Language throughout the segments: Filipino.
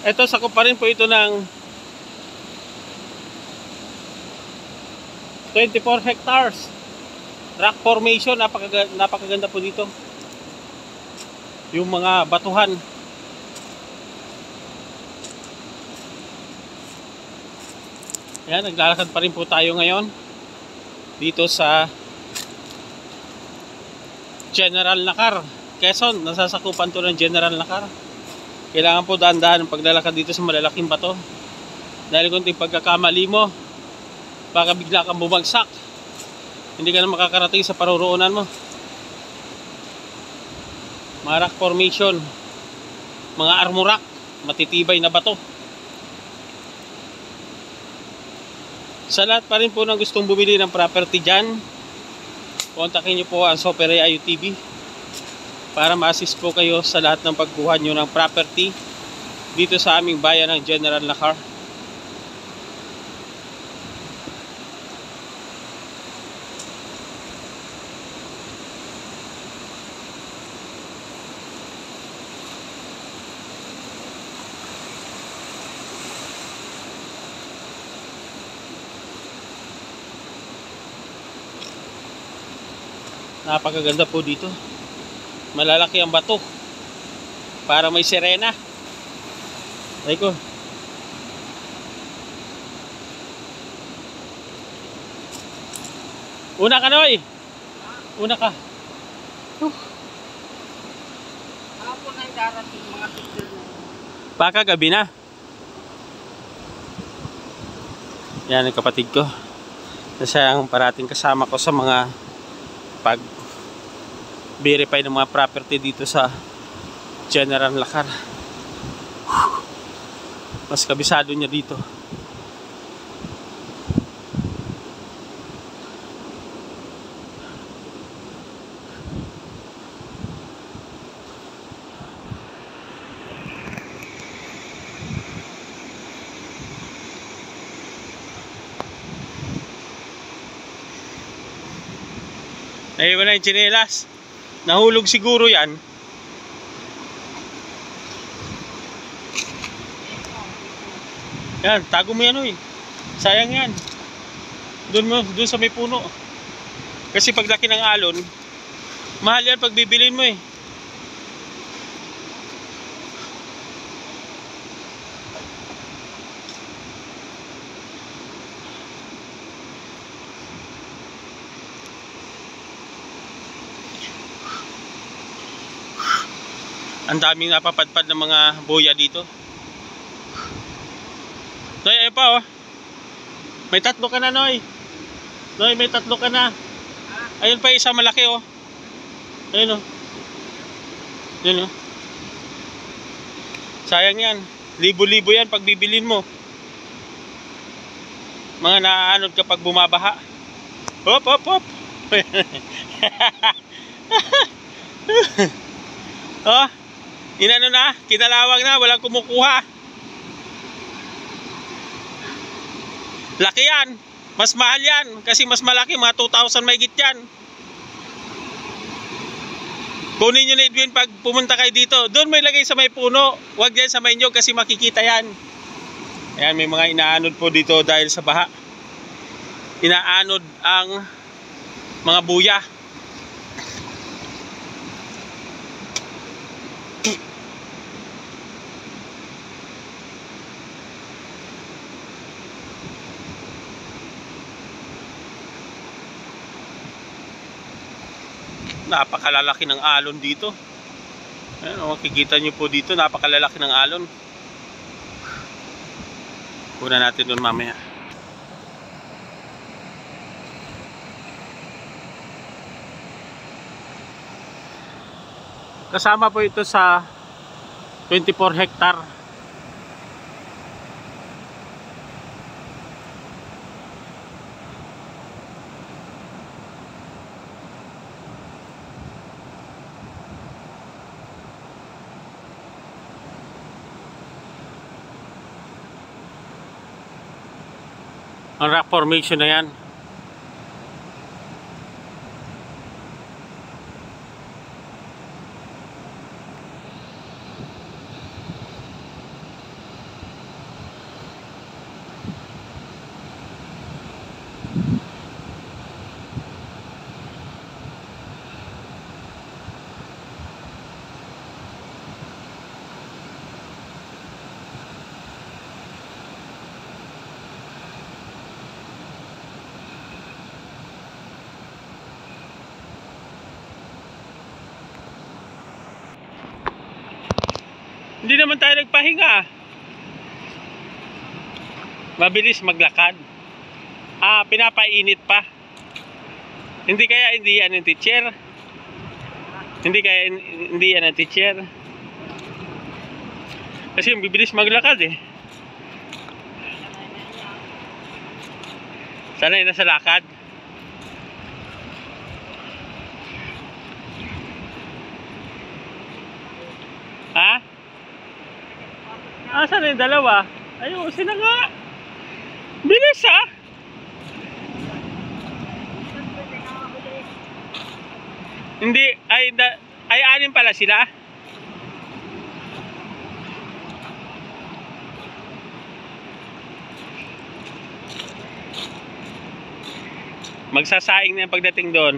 Ito, sakop pa rin po ito ng 24 hectares. Rock formation, napakaganda po dito. Yung mga batuhan. Ayan, naglalakad pa rin po tayo ngayon dito sa General Nakar, Quezon. Nasasakupan to ng General Nakar. Kailangan po dahan-dahan ang paglalakad dito sa malalaking bato. Dahil kung pagkakamali mo, baka bigla kang bumagsak. Hindi ka na makakarating sa paruroonan mo. Mga rock formation, mga armorak, matitibay na bato. Sa lahat pa rin po ng gustong bumili ng property dyan, kontakin nyo po ang Soperia UTV para ma-assist po kayo sa lahat ng pagkuha nyo ng property dito sa aming bayan ng General Nakar. Napakaganda po dito. Malalaki ang bato. Para may sirena. Ay ko. Una ka, Noy. Una ka. Hapon ay darating mga picture na. Baka gabi na. Yan ang kapatid ko. Siya ang parating kasama ko sa mga pag-verify ng mga property dito sa General Nakar. Mas kabisado niya dito. Ay, wala yung tsinelas. Nahulog siguro yan. Yan, tago mo yan, oy. Sayang yan. Doon sa may puno. Kasi paglaki ng alon, mahal yan pag bibilin mo eh. Ang daming napapadpad ng mga boya dito. Noy, ayun pa oh. May tatlo ka na, Noy. Noy, may tatlo ka na. Ayun pa isa malaki oh. Ayun oh. Ayun oh. Sayang yan. Libo-libo yan pag bibilin mo. Mga naaanod kapag bumabaha. Hop, hop, hop. Oh. Inano na, kinalawag na, walang kumukuha. Laki yan. Mas mahal yan. Kasi mas malaki, mga 2,000 mahigit yan. Kunin nyo na Edwin pag pumunta kayo dito. Doon may lagay sa may puno. Huwag yan sa may nyog kasi makikita yan. Ayan, may mga inaanod po dito dahil sa baha. Inaanod ang mga buya. Napakalalaki ng alon dito. Ayan, makikita nyo po dito, napakalalaki ng alon. Kuna natin doon mamaya. Kasama po ito sa 24 hectare. Ang rock formation na yan. Hindi naman tayo nagpahinga. Mabilis maglakad. Pinapainit pa. Hindi kaya hindi yan ang teacher? Hindi kaya hindi yan ang teacher? Kasi yung bibilis maglakad eh. Sanay na sa lakad. Ha? Saan yung dalawa? Ayusin na nga. Bilis ha? Hindi, ay anim pala sila. Magsasaing na yung pagdating doon.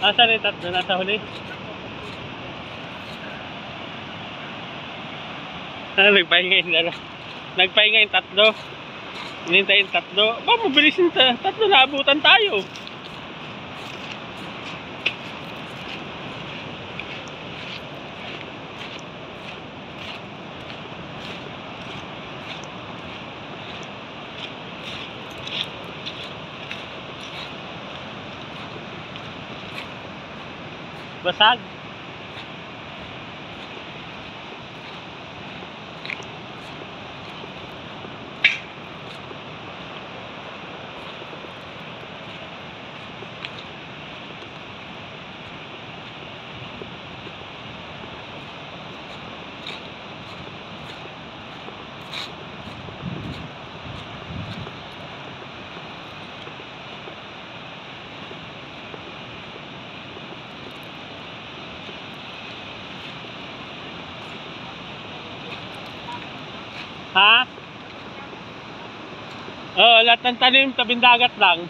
Saan yung tatlo? Nasa huli? Nagpahinga yung dalawa. Nagpahinga yung tatlo. Hinintay yung tatlo. Mabilis yung tatlo. Naabutan tayo. Basag. Ha? Lahat ng tanim tabing dagat lang.